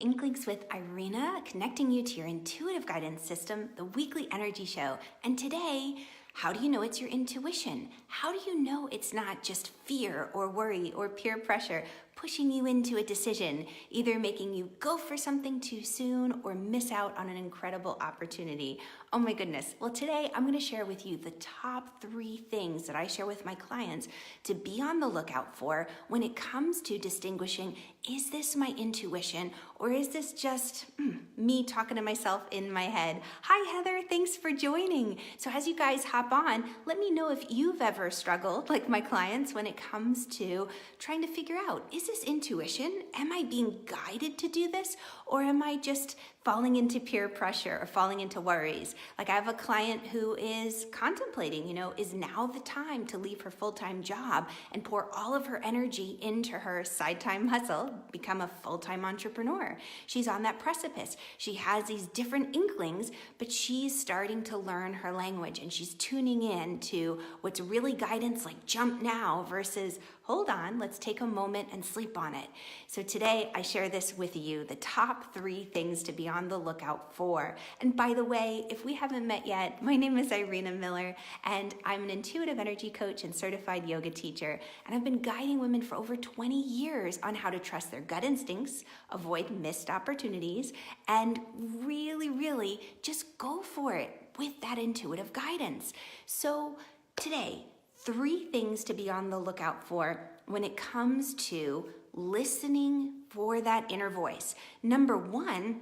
Inklings with Irena, connecting you to your intuitive guidance system, the weekly energy show. And today, how do you know it's your intuition? How do you know it's not just fear or worry or peer pressure pushing you into a decision, either making you go for something too soon or miss out on an incredible opportunity? Oh my goodness. Well, today I'm going to share with you the top 3 things that I share with my clients to be on the lookout for when it comes to distinguishing, is this my intuition or is this just me talking to myself in my head? Hi, Heather. Thanks for joining. So as you guys hop on, let me know if you've ever struggled, like my clients, when it comes to trying to figure out, is this intuition? Am I being guided to do this? Or am I just falling into peer pressure or falling into worries? Like I have a client who is contemplating, is now the time to leave her full-time job and pour all of her energy into her side-time hustle, become a full-time entrepreneur. She's on that precipice. She has these different inklings, but she's starting to learn her language and she's tuning in to what's really guidance, like jump now, versus hold on, let's take a moment and sleep on it. So today I share this with you, the top 3 things to be on the lookout for. And by the way, if we haven't met yet, my name is Irena Miller and I'm an intuitive energy coach and certified yoga teacher. And I've been guiding women for over 20 years on how to trust their gut instincts, avoid missed opportunities, and really just go for it with that intuitive guidance. So today, 3 things to be on the lookout for when it comes to listening for that inner voice. Number 1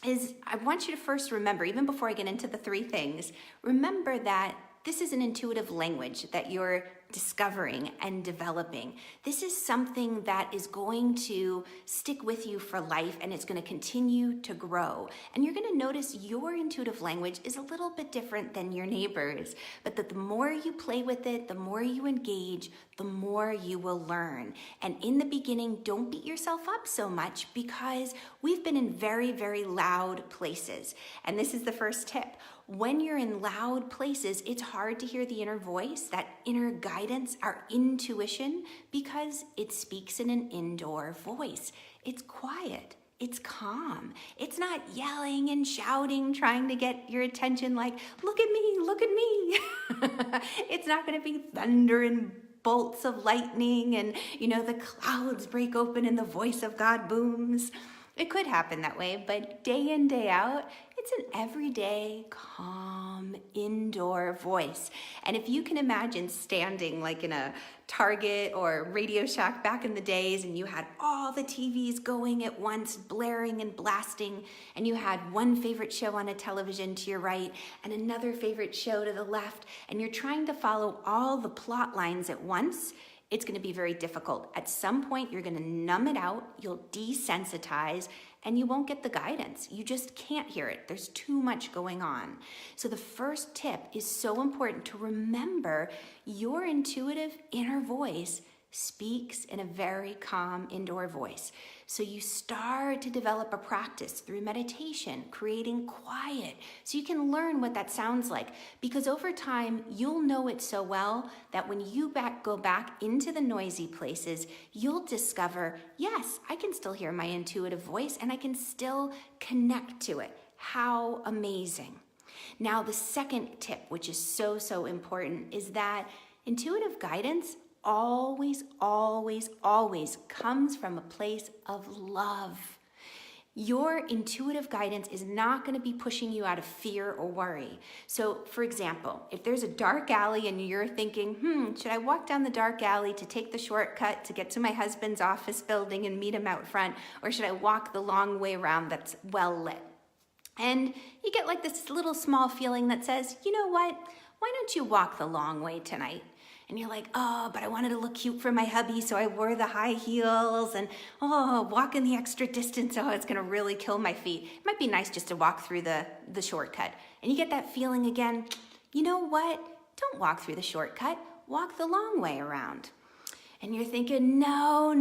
is I want you to first remember, even before I get into the 3 things, remember that this is an intuitive language that you're discovering and developing. This is something that is going to stick with you for life and it's going to continue to grow. And you're going to notice your intuitive language is a little bit different than your neighbors, but that the more you play with it, the more you engage, the more you will learn. And in the beginning, don't beat yourself up so much because we've been in very loud places. And this is the first tip. When you're in loud places, it's hard to hear the inner voice, that inner guidance, our intuition, because it speaks in an indoor voice. It's quiet. It's calm. It's not yelling and shouting, trying to get your attention like, look at me, look at me. It's not going to be thunder and bolts of lightning and, the clouds break open and the voice of God booms. It could happen that way, but day in, day out, it's an everyday, calm, indoor voice. And if you can imagine standing like in a Target or Radio Shack back in the days and you had all the TVs going at once, blaring and blasting, and you had one favorite show on a television to your right and another favorite show to the left, and you're trying to follow all the plot lines at once, it's going to be very difficult. At some point, you're going to numb it out, you'll desensitize, and you won't get the guidance. You just can't hear it. There's too much going on. So the first tip is so important to remember your intuitive inner voice speaks in a very calm indoor voice. So you start to develop a practice through meditation, creating quiet, so you can learn what that sounds like. Because over time, you'll know it so well that when you go back into the noisy places, you'll discover, yes, I can still hear my intuitive voice and I can still connect to it. How amazing. Now, the second tip, which is so important, is that intuitive guidance always comes from a place of love. Your intuitive guidance is not going to be pushing you out of fear or worry. So, for example, if there's a dark alley and you're thinking, should I walk down the dark alley to take the shortcut to get to my husband's office building and meet him out front, or should I walk the long way around that's well lit? And you get like this little small feeling that says, you know what? Why don't you walk the long way tonight? And you're like, oh, but I wanted to look cute for my hubby, so I wore the high heels, and walking the extra distance, it's gonna really kill my feet. It might be nice just to walk through the shortcut. And you get that feeling again, you know what? Don't walk through the shortcut, walk the long way around. And you're thinking, no,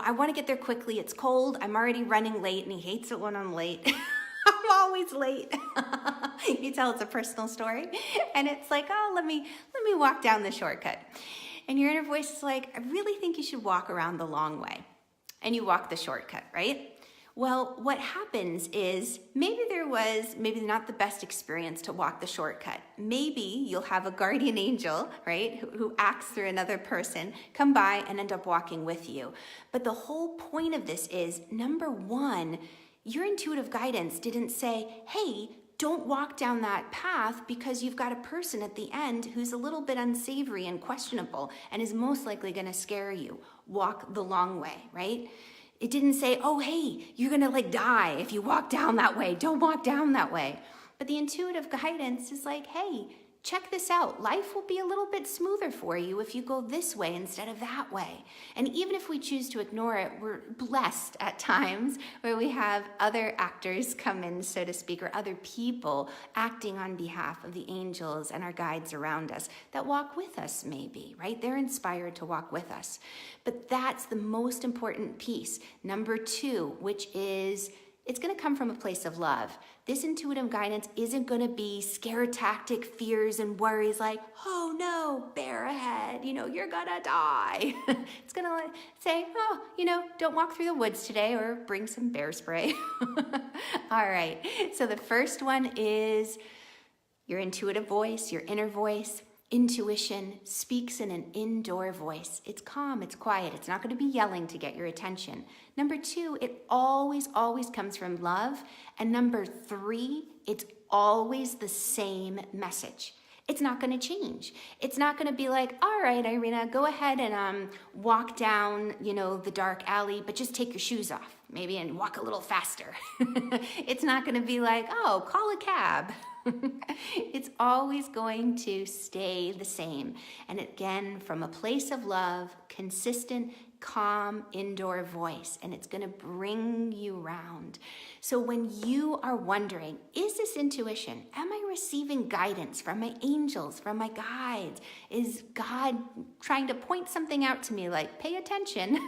I wanna get there quickly, it's cold, I'm already running late, and he hates it when I'm late. I'm always late. You tell it's a personal story. And it's like, let me walk down the shortcut. And your inner voice is like, I really think you should walk around the long way. And you walk the shortcut, right? Well, what happens is maybe there was not the best experience to walk the shortcut. Maybe you'll have a guardian angel, right, who acts through another person, come by and end up walking with you. But the whole point of this is, number one, your intuitive guidance didn't say, hey, don't walk down that path because you've got a person at the end who's a little bit unsavory and questionable and is most likely going to scare you. Walk the long way, right? It didn't say, oh, hey, you're going to like die if you walk down that way. Don't walk down that way. But the intuitive guidance is like, hey, check this out. Life will be a little bit smoother for you if you go this way instead of that way. And even if we choose to ignore it, we're blessed at times where we have other actors come in, so to speak, or other people acting on behalf of the angels and our guides around us that walk with us maybe, right? They're inspired to walk with us. But that's the most important piece. Number two, which is it's going to come from a place of love. This intuitive guidance isn't going to be scare tactic fears and worries like, oh no, bear ahead, you're going to die. It's going to say, oh, don't walk through the woods today or bring some bear spray. All right. So the first one is your intuitive voice, your inner voice. Intuition speaks in an indoor voice. It's calm, it's quiet, it's not going to be yelling to get your attention. Number two, it always comes from love. And number three, it's always the same message. It's not going to change. It's not going to be like, all right, Irena, go ahead and walk down, the dark alley, but just take your shoes off, maybe, and walk a little faster. It's not going to be like, oh, call a cab. It's always going to stay the same. And again, from a place of love, consistent, calm, indoor voice, and it's going to bring you round. So when you are wondering, is this intuition? Am I receiving guidance from my angels, from my guides? Is God trying to point something out to me like, pay attention?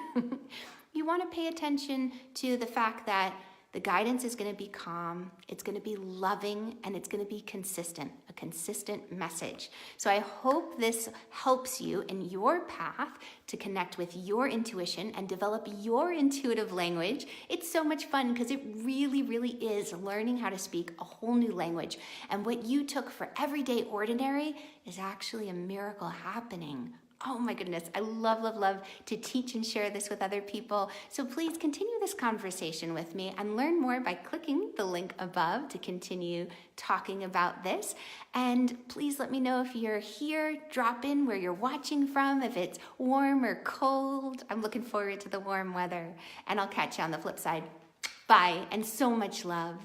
You want to pay attention to the fact that the guidance is going to be calm, it's going to be loving, and it's going to be consistent, a consistent message. So I hope this helps you in your path to connect with your intuition and develop your intuitive language. It's so much fun because it really, really is learning how to speak a whole new language. And what you took for everyday ordinary is actually a miracle happening. Oh my goodness, I love to teach and share this with other people. So please continue this conversation with me and learn more by clicking the link above to continue talking about this. And please let me know if you're here, drop in where you're watching from, if it's warm or cold. I'm looking forward to the warm weather. And I'll catch you on the flip side. Bye, and so much love.